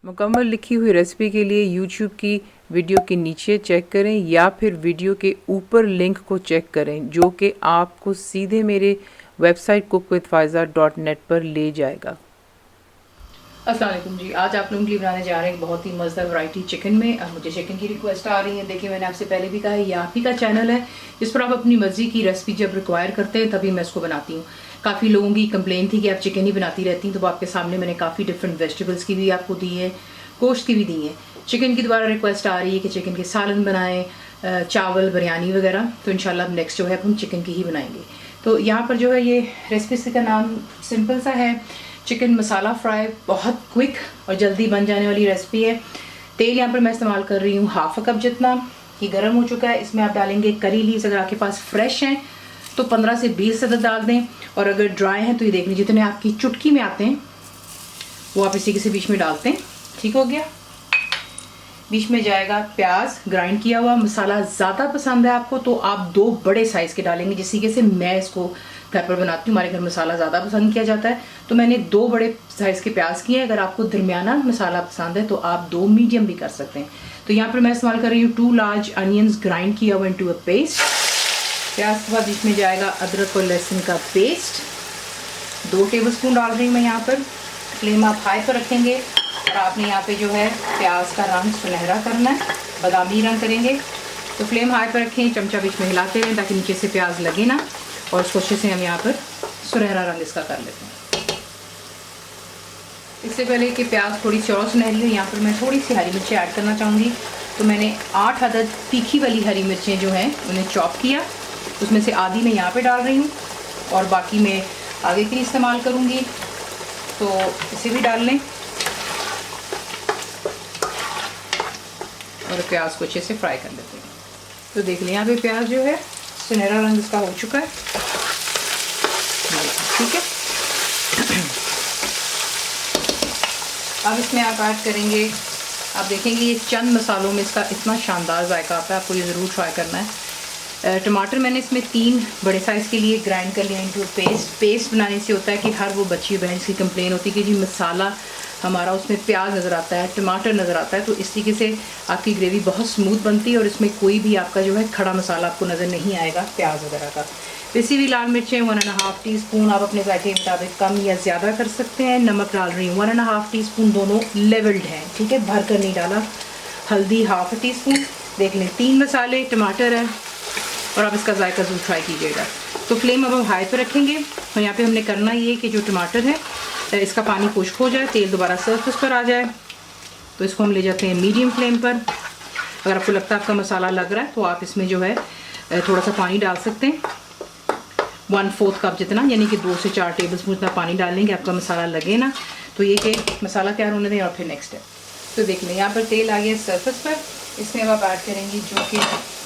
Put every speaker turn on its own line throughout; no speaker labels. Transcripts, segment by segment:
मुकम्मल लिखी हुई रेसिपी के लिए यूट्यूब की वीडियो के नीचे चेक करें या फिर वीडियो के ऊपर लिंक को चेक करें जो कि आपको सीधे मेरे वेबसाइट cookWithFaiza.net पर ले जाएगा।
अस्सलाम वालेकुम जी, आज आप लोगों के लिए बनाने जा रहे हैं बहुत ही मज़ेदार वैरायटी चिकन में। अब मुझे चिकन की रिक्वेस्ट आ रही है। देखिए, मैंने आपसे पहले भी कहा है, ये आप ही का चैनल है जिस पर आप अपनी मर्ज़ी की रेसिपी जब रिक्वायर करते हैं तभी मैं इसको बनाती हूँ। काफ़ी लोगों की कंप्लेन थी कि आप चिकन ही बनाती रहती हैं, तो आपके सामने मैंने काफ़ी डिफरेंट वेजिटेबल्स की भी आपको दी है, गोश्त की भी दी है। चिकन की दोबारा रिक्वेस्ट आ रही है कि चिकन के सालन बनाएं, चावल, बिरयानी वगैरह। तो इंशाल्लाह नेक्स्ट जो है हम चिकन की ही बनाएंगे। तो यहाँ पर जो है ये रेसिपी का नाम सिंपल सा है, चिकन मसाला फ्राई। बहुत क्विक और जल्दी बन जाने वाली रेसिपी है। तेल यहाँ पर मैं इस्तेमाल कर रही हूँ हाफ कप जितना। ये गर्म हो चुका है। इसमें आप डालेंगे करी लीव्स। अगर आपके पास फ्रेश हैं तो 15 से 20 अदद डाल दें, और अगर ड्राई हैं तो ये देख लीजिए जितने आपकी चुटकी में आते हैं वो आप इसी के बीच में डालते हैं। ठीक हो गया। बीच में जाएगा प्याज ग्राइंड किया हुआ। मसाला ज़्यादा पसंद है आपको तो आप 2 बड़े साइज़ के डालेंगे, जिस तरीके से मैं इसको घर पर बनाती हूँ। हमारे घर मसाला ज़्यादा पसंद किया जाता है तो मैंने 2 बड़े साइज़ के प्याज किए हैं। अगर आपको दरमियाना मसाला पसंद है तो आप 2 मीडियम भी कर सकते हैं। तो यहाँ पर मैं इस्तेमाल कर रही हूँ 2 लार्ज अनियंस ग्राइंड किया हुआ इनटू अ पेस्ट। प्याज के बाद इसमें जाएगा अदरक और लहसुन का पेस्ट। 2 टेबलस्पून डाल रही हूँ मैं यहाँ पर। फ्लेम आप हाई पर रखेंगे और आपने यहाँ पे जो है प्याज का रंग सुनहरा करना है, बादामी रंग करेंगे। तो फ्लेम हाई पर रखें, चमचा बीच में हिलाते रहें ताकि नीचे से प्याज लगे ना, और इसको अच्छे से हम यहाँ पर सुनहरा रंग इसका कर लेते हैं। इससे पहले कि प्याज थोड़ी सी और सुनहरी हो, यहाँ पर मैं थोड़ी सी हरी मिर्चें ऐड करना चाहूँगी। तो मैंने 8 अदद तीखी वाली हरी मिर्चें जो हैं उन्हें चॉप किया। उसमें से आधी मैं यहाँ पर डाल रही हूँ और बाकी मैं आगे के लिए इस्तेमाल करूँगी, तो इसे भी डाल लें और प्याज को अच्छे से फ्राई कर लेते हैं। तो देख लें यहाँ पे प्याज जो है सुनहरा रंग इसका हो चुका है। ठीक है। अब इसमें आप ऐड करेंगे, आप देखेंगे ये चंद मसालों में इसका इतना शानदार जायका आता है, आपको ये ज़रूर ट्राई करना है। टमाटर मैंने इसमें 3 बड़े साइज़ के लिए ग्राइंड कर लिया इनटू पेस्ट बनाने से होता है कि हर वो बच्ची बहन की कंप्लेन होती है कि जी मसाला हमारा उसमें प्याज नज़र आता है, टमाटर नज़र आता है, तो इस तरीके से आपकी ग्रेवी बहुत स्मूथ बनती है और इसमें कोई भी आपका जो है खड़ा मसाला आपको नज़र नहीं आएगा प्याज वगैरह का। पिसी हुई लाल मिर्चें 1.5 टीस्पून, आप अपने जायके के मुताबिक कम या ज़्यादा कर सकते हैं। नमक डाल रही हूँ 1.5 टीस्पून, दोनों लेवल्ड हैं, ठीक है, भर कर नहीं डाला। हल्दी ½ टीस्पून। देख लें 3 मसाले, टमाटर है, और आप इसका जायका ज़रूर ट्राई कीजिएगा। तो फ्लेम अब हम हाई पर रखेंगे और यहाँ पे हमने करना ये कि जो टमाटर है इसका पानी खुश्क हो जाए, तेल दोबारा सरफेस पर आ जाए, तो इसको हम ले जाते हैं मीडियम फ्लेम पर। अगर आपको लगता है आपका मसाला लग रहा है तो आप इसमें जो है थोड़ा सा पानी डाल सकते हैं, 1/4 कप जितना, यानी कि 2 से 4 टेबलस्पून इतना पानी डालेंगे, आपका मसाला लगे ना तो ये कि मसाला तैयार होने दें। और फिर नेक्स्ट है, तो देख लें यहाँ पर तेल आ गया सरफेस पर। इसमें अब आप ऐड करेंगे जो कि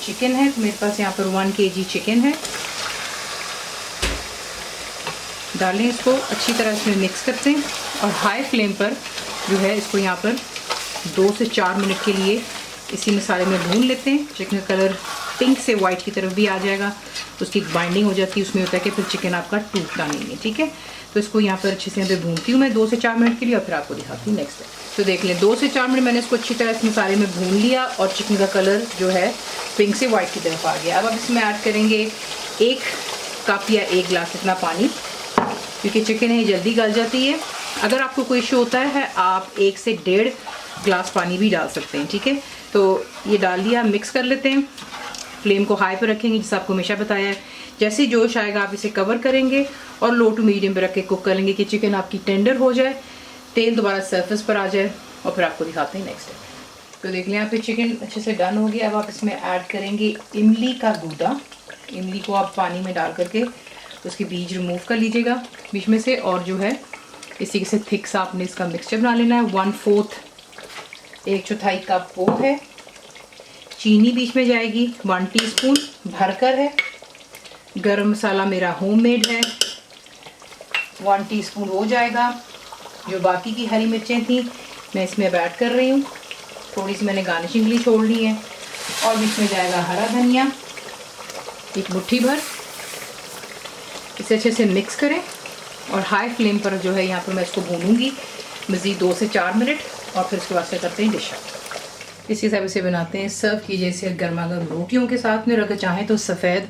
चिकन है। तो मेरे पास यहाँ पर 1 kg चिकन है। डालें इसको अच्छी तरह इसमें मिक्स करते हैं और हाई फ्लेम पर जो है इसको यहाँ पर 2 से 4 मिनट के लिए इसी मसाले में भून लेते हैं। चिकन का कलर पिंक से वाइट की तरफ भी आ जाएगा, उसकी बाइंडिंग हो जाती है, उसमें होता है कि फिर चिकन आपका टूटता नहीं है। ठीक है, तो इसको यहाँ पर अच्छे से यहाँ पे भूनती हूँ मैं 2 से 4 मिनट के लिए, और फिर आपको दिखाती हूँ नेक्स्ट है। तो देख लें 2 से 4 मिनट मैंने इसको अच्छी तरह इस मसाले में भून लिया और चिकन का कलर जो है पिंक से वाइट की तरफ आ गया। अब आप इसमें ऐड करेंगे 1 कप या 1 गिलास इतना पानी, क्योंकि चिकन है जल्दी गल जाती है। अगर आपको कोई इशू होता है आप 1 से 1.5 गिलास पानी भी डाल सकते हैं। ठीक है, तो ये डाल दिया, मिक्स कर लेते हैं। फ्लेम को हाई पर रखेंगे जैसे आपको हमेशा बताया है। जैसे ही जोश आएगा आप इसे कवर करेंगे और लो टू मीडियम पर रख के कुक करेंगे कि चिकन आपकी टेंडर हो जाए, तेल दोबारा सरफेस पर आ जाए, और फिर आपको दिखाते हैं नेक्स्ट है। तो देख लें यहाँ पे चिकन अच्छे से डन हो गया। अब आप इसमें ऐड करेंगे इमली का गूदा। इमली को आप पानी में डाल करके उसके बीज रिमूव कर लीजिएगा बीच में से, और जो है इसी से थिक सा आपने इसका मिक्सचर बना लेना है। 1/4 कप वो है। चीनी बीच में जाएगी 1 टीस्पून भरकर है। गरम मसाला मेरा होममेड है, 1 टीस्पून हो जाएगा। जो बाकी की हरी मिर्चें थी मैं इसमें अब ऐड कर रही हूँ, थोड़ी सी मैंने गार्निशिंग के लिए छोड़ ली है। और बीच में जाएगा हरा धनिया 1 मुट्ठी भर। इसे अच्छे से मिक्स करें और हाई फ्लेम पर जो है यहाँ पर मैं इसको भूनूंगी मज़ीद 2 से 4 मिनट। और फिर उसके बाद से करते हैं डिश आउट। इस हिसाब से बनाते हैं, सर्व कीजिए इसे गर्मा गर्म रोटियों के साथ में, अगर चाहें तो सफ़ेद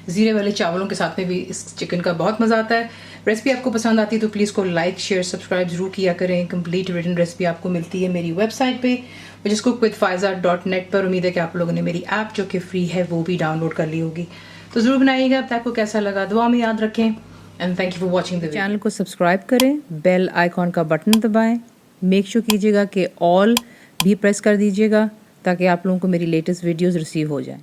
ज़ीरे वाले चावलों के साथ में भी इस चिकन का बहुत मज़ा आता है। रेसिपी आपको पसंद आती है तो प्लीज़ को लाइक शेयर सब्सक्राइब ज़रूर किया करें। कंप्लीट रिटन रेसिपी आपको मिलती है मेरी वेबसाइट पे which is cookwithfaiza.net पर। उम्मीद है कि आप लोगों ने मेरी ऐप जो कि फ्री है वो भी डाउनलोड कर ली होगी, तो ज़रूर बनाइएगा। अब तक आपको कैसा लगा दुआ में याद रखें and thank you for watching the
channel को सब्सक्राइब करें, बेल आइकॉन का बटन दबाएं, मेक श्योर कीजिएगा कि ऑल भी प्रेस कर दीजिएगा ताकि आप लोगों को मेरी लेटेस्ट वीडियोस रिसीव हो जाएं।